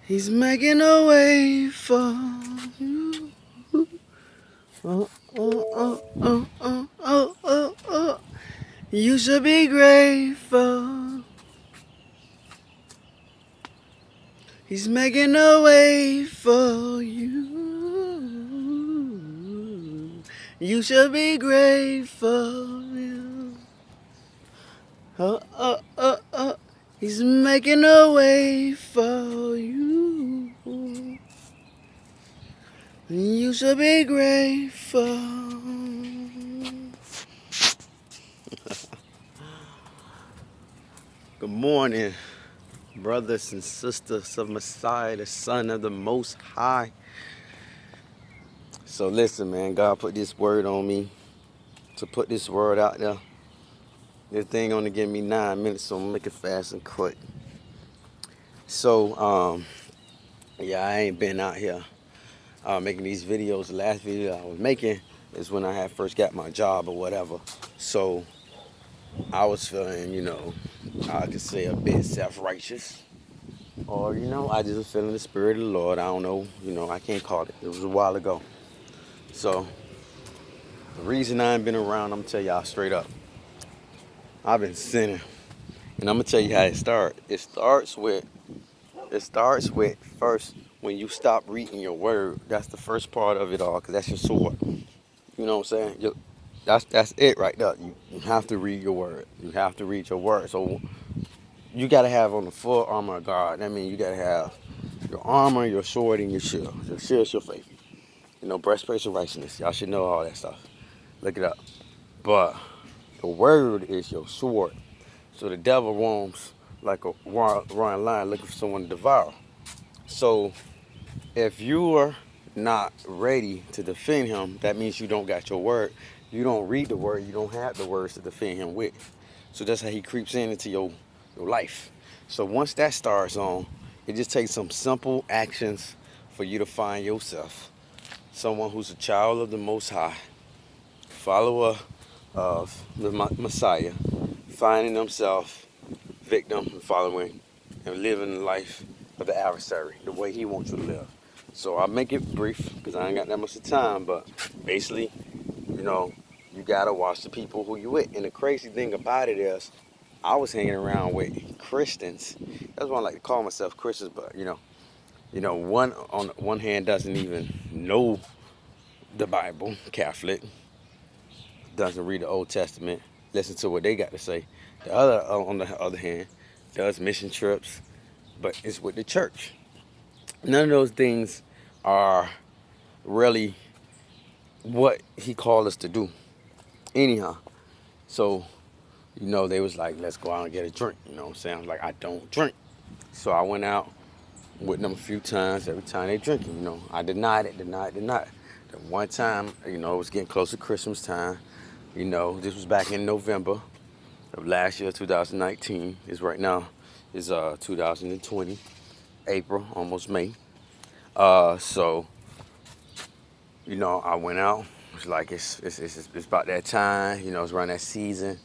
He's making a way for you. Oh, oh, oh, oh, oh, oh, oh, oh. You should be grateful. He's making a way for you. You should be grateful. Oh, oh, oh, oh. He's making a way for you. You should be grateful. Good morning, brothers and sisters of Messiah, the Son of the Most High. So listen, man, God put this word on me to put this word out there. This thing only give me 9 minutes, so I'm gonna make it fast and quick. So, yeah, I ain't been out here making these videos. The last video I was making is when I had first got my job or whatever. So I was feeling, I could say a bit self-righteous. Or, I just was feeling the spirit of the Lord. I don't know, I can't call it. It was a while ago. So the reason I ain't been around, I'm gonna tell y'all straight up. I've been sinning. And I'm gonna tell you how it starts. It starts with first when you stop reading your word. That's the first part of it all, because that's your sword. You know what I'm saying? That's it right there. You have to read your word. You have to read your word. So you gotta have on the full armor of God. That means you gotta have your armor, your sword, and your shield. Your shield is your faith. Breastplate of righteousness. Y'all should know all that stuff. Look it up. But the word is your sword. So the devil roams like a roaring lion looking for someone to devour. So if you are not ready to defend him, that means you don't got your word. You don't read the word. You don't have the words to defend him with. So that's how he creeps into your life. So once that starts on, it just takes some simple actions for you to find yourself. Someone who's a child of the Most High, follower of the Messiah, finding themselves victim and following and living the life of the adversary, the way he wants you to live. So I'll make it brief because I ain't got that much of time, but basically, you gotta watch the people who you with. And the crazy thing about it is, I was hanging around with Christians. That's why I like to call myself Christians, but one on one hand doesn't even know the Bible, Catholic, doesn't read the Old Testament, listen to what they got to say. The other, on the other hand, does mission trips, but it's with the church. None of those things are really what he called us to do. Anyhow, so, they was like, let's go out and get a drink. You know what I'm saying? I was like, I don't drink. So I went out with them a few times. Every time they drinking, I denied it. Then one time, it was getting close to Christmas time. This was back in November of last year, 2019. Right now is 2020, April, almost May. So, I went out. It's like it's about that time. It's around that season.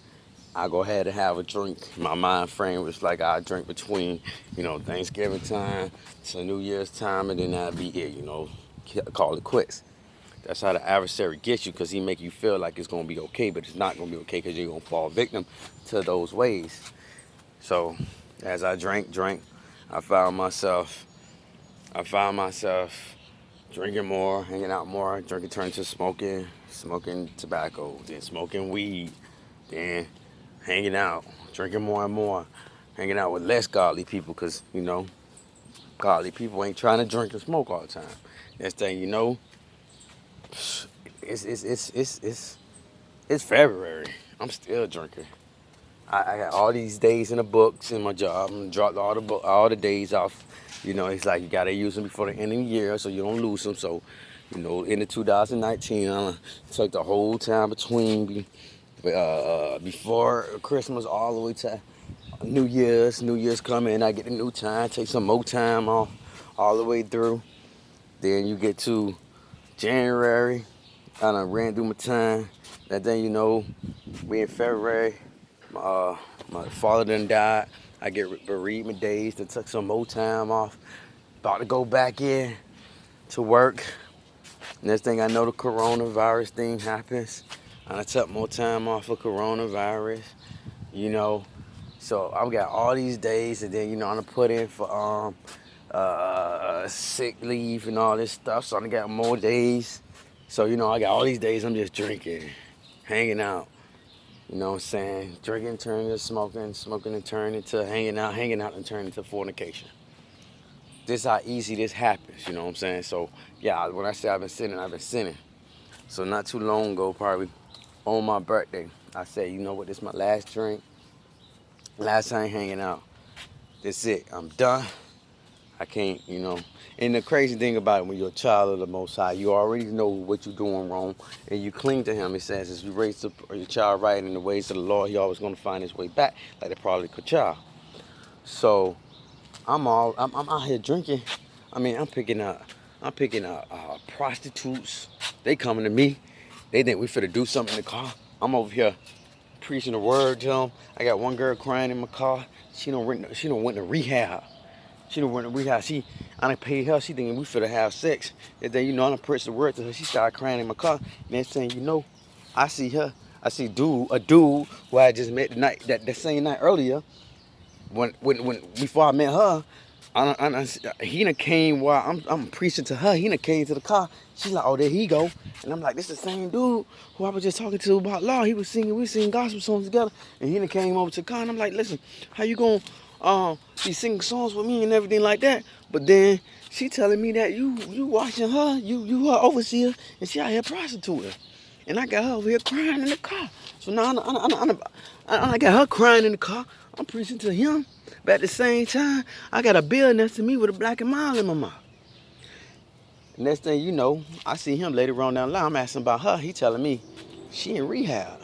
I go ahead and have a drink. My mind frame was like I drink between, Thanksgiving time to New Year's time, and then that'd be it. Call it quits. That's how the adversary gets you, because he make you feel like it's gonna be okay, but it's not gonna be okay, because you're gonna fall victim to those ways. So as I drank, I found myself drinking more, hanging out more. Drinking turned to smoking tobacco, then smoking weed, then hanging out, drinking more and more, hanging out with less godly people, because godly people ain't trying to drink and smoke all the time. Next thing you know, it's February. I'm still drinking. I got all these days in the books in my job. I'm dropped all the days off. It's like you gotta use them before the end of the year so you don't lose them. So, in the 2019, I took the whole time between before Christmas all the way to New Year's coming. I get a new time, take some more time off all the way through. Then you get to January. I done ran through my time. That then we in February. My father done died. I get bereavement days. Then took some more time off. About to go back in to work. Next thing I know, the coronavirus thing happens. I took more time off of coronavirus, you know. So I've got all these days, and then I'm gonna put in for sick leave and all this stuff. So I got more days. So I got all these days. I'm just drinking, hanging out. You know what I'm saying? Drinking turning to smoking, smoking and turning to hanging out and turning to fornication. This is how easy this happens. You know what I'm saying? So yeah, when I say I've been sinning, I've been sinning. So not too long ago, probably on my birthday, I said, you know what? This is my last drink. Last time hanging out. That's it. I'm done. I can't, And the crazy thing about it, when you're a child of the Most High, you already know what you're doing wrong, and you cling to Him. It says, as you raise up your child right in the ways of the Lord, He always going to find His way back, like the prodigal child. So I'm out here drinking. I mean, I'm picking up prostitutes. They coming to me. They think we finna do something in the car. I'm over here preaching the word to them. I got one girl crying in my car. She don't went to rehab. She don't went to rehab. I done paid her. She thinking we finna have sex. And then I done preached the word to her. She started crying in my car. Next thing you know, I see her. I see a dude who I just met that same night earlier. When before I met her, he done came while I'm preaching to her. He done came to the car. She's like, oh, there he go. And I'm like, this is the same dude who I was just talking to about law. We singing gospel songs together. And he done came over to the car. And I'm like, listen, how you gonna be singing songs with me and everything like that? But then she telling me that you watching her, you her overseer, and she out here prostituting. And I got her over here crying in the car. So now I got her crying in the car. I'm preaching to him. But at the same time, I got a bill next to me with a black and mild in my mouth. Next thing you know, I see him later on down the line. I'm asking about her. He telling me she in rehab.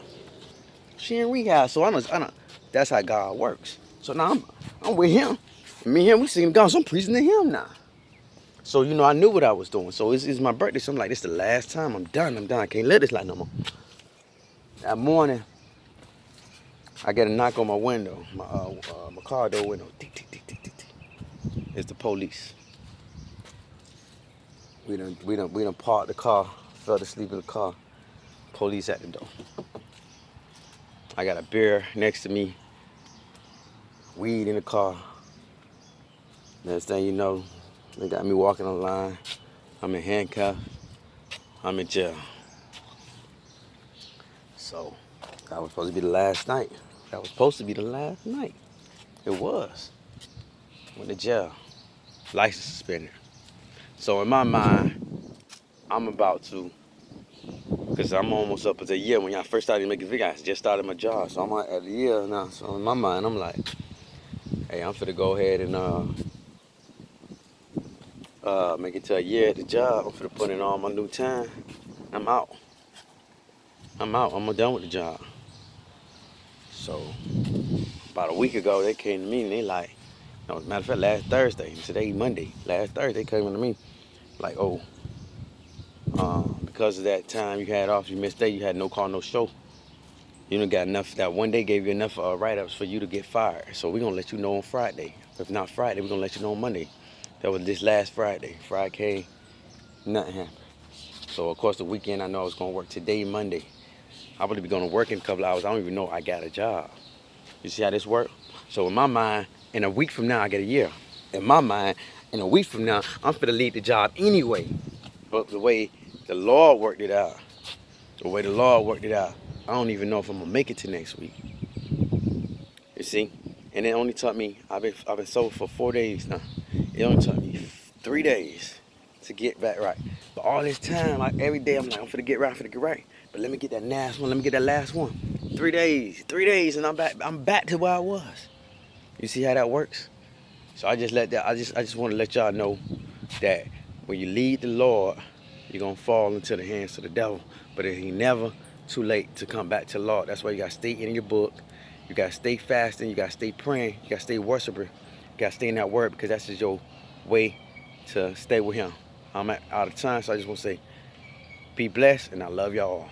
So I know that's how God works. So now I'm with him. Me and him, we singing God. So I'm preaching to him now. So I knew what I was doing. So it's my birthday. So I'm like, this is the last time. I'm done. I can't live this life no more. That morning, I get a knock on my window, my car door window. Tick, tick, tick, tick, tick, tick. It's the police. We done parked the car, fell asleep in the car. Police at the door. I got a beer next to me, weed in the car. Next thing you know, they got me walking on the line. I'm in handcuffs. I'm in jail. So that was supposed to be the last night. It was. Went to jail. License suspended. So in my mind, I'm about to, because I'm almost up at a year. When I first started making videos, I just started my job. So I'm at a year now. So in my mind, I'm like, hey, I'm finna go ahead and make it to a year at the job. I'm finna put in all my new time. I'm out. I'm done with the job. So about a week ago, they came to me and they like, matter of fact, last Thursday, today Monday, last Thursday, they came to me like, oh, because of that time you had off, you missed day, you had no call, no show. You done got enough, that one day gave you enough write-ups for you to get fired. So we're going to let you know on Friday. If not Friday, we're going to let you know on Monday. That was this last Friday. Friday came, nothing happened. So, of course, the weekend, I know I was going to work today, Monday. I would be going to work in a couple hours. I don't even know I got a job. You see how this works? So in my mind, in a week from now, I get a year. In my mind, in a week from now, I'm finna leave the job anyway. But the way the Lord worked it out, I don't even know if I'm gonna make it to next week. You see? And it only took me, I've been sober for 4 days now. It only took me 3 days to get back right. But all this time, like every day, I'm like, I'm finna get right. But let me get that last one. 3 days, and I'm back to where I was. You see how that works? So I just want to let y'all know that when you lead the Lord, you're gonna fall into the hands of the devil. But it ain't never too late to come back to the Lord. That's why you gotta stay in your book. You gotta stay fasting. You gotta stay praying. You gotta stay worshiping. You gotta stay in that word, because that's just your way to stay with Him. I'm out of time, so I just want to say, be blessed, and I love y'all all.